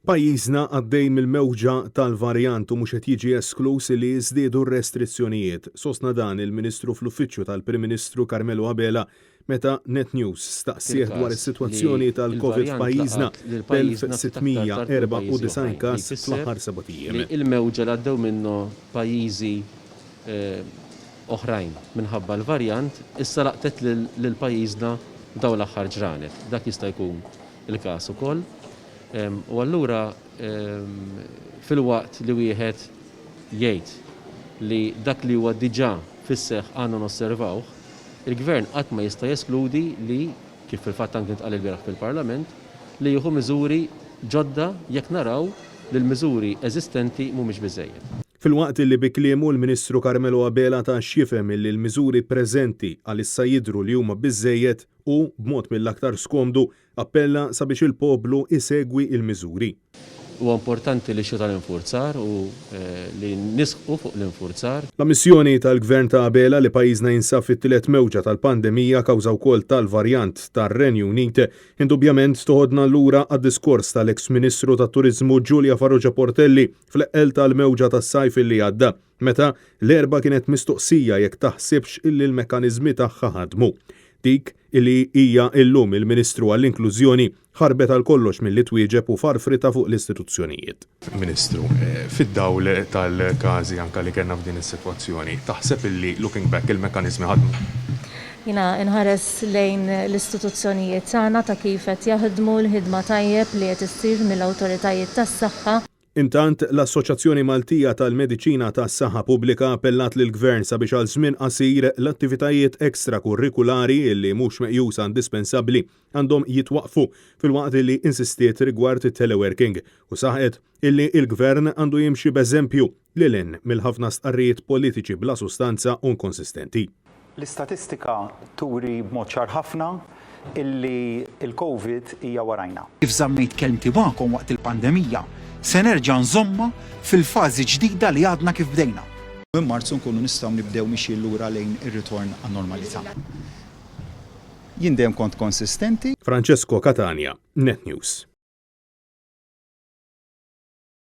Pajjiżna għaddej mill-mewġa tal-varjant u mhux qed jiġi esklus li jiżdiedu r-restrizzjonijiet. Sostna dan il-Ministru fl-Uffiċċju tal-Prim Ministru Carmelo Abela meta Net News staqsih dwar is-sitwazzjoni tal-Covid f'pajjiżna b'1694 każ fl-aħħar sabatijiem. Il-mewġa li għaddew minnu pajjiżi oħrajn minħabba l-varjant issa laqtet lil pajjiżna dawn l-aħħar ġranet. Dak jista' jkun il-każ ukoll. U allura fil-waqt li wieħed jgħid li dak li huwa diġà fis-seħħ għandna nosservawh, il-Gvern qatt ma jista' jeskludi li kif fil-fatt anke intqal il-bieraħ fil-Parlament li jieħu miżuri ġodda jekk naraw li l-miżuri eżistenti mhumiex biżżejjed. Fil-waqt li bi kliemu l-Ministru Carmelo Abela ta' xifhem li l-miżuri preżenti għalissa jidhru li huma biżżejjed u b'mod mill-aktar skomdu appella sabiex il-poplu isegwi il-miżuri. Huwa importanti li xi tal-infurzar u li nisħu fuq l-infurzar. La-missjoni tal-Gvern ta' Abela li pajjiżna jinsab fit-tielet mewġa tal-pandemija kawża wkoll tal-varjant tar-Renju Unit indubjament toħodna lura għad-diskors tal-eks Ministru tat-Turiżmu Giulia Farrugia Portelli fl-eqel tal-mewġa tas-sajf illi għadda, meta l-erba' kienet mistoqsija jekk taħsibx illi l-mekkaniżmi tagħha ħadmu. Dik illi hija llum il-Ministru għall-Inklużjoni ħarbet għal kollox milli twieġeb u farfrita fuq l-istituzzjonijiet. Ministru, fid-dawl tal-każi anke li kellna f'din is-sitwazzjoni, taħseb illi looking back il-mekkaniżmi ħadmu? Jiena inħares lejn l-istituzzjonijiet tagħna ta' kif qed jaħdmu l-ħidma tajjeb li qed issir mill-awtoritajiet tas-saħħa. Intant, l-Assoċjazzjoni Maltija tal-Mediċina tas-Saħħa Pubblika appellat lill-Gvern sabiex għal żmien qasir l-attivitajiet ekstrakurrikulari li mhux meqjusa indispensabbli għandhom jitwaqfu fil-waqt li insistiet rigward it-teleworking u saħet illi il-Gvern għandu jimxi b'eżempju lil mill-ħafna stqarrijiet politiċi bla sustanza u inkonsistenti. L-istatistika turi b'mod ċar ħafna illi il-COVID hija warajna. Kif żammejt kelmti magħkom waqt il-pandemija, se nerġa' nżomma fil-fażi ġdida li għadna kif bdejna. Minn Marzu nkunu nistgħu nibdew mixi lura lejn ir-ritorn għan-normalità. Jien dejjem kont konsistenti. Francesco Catania, Net News.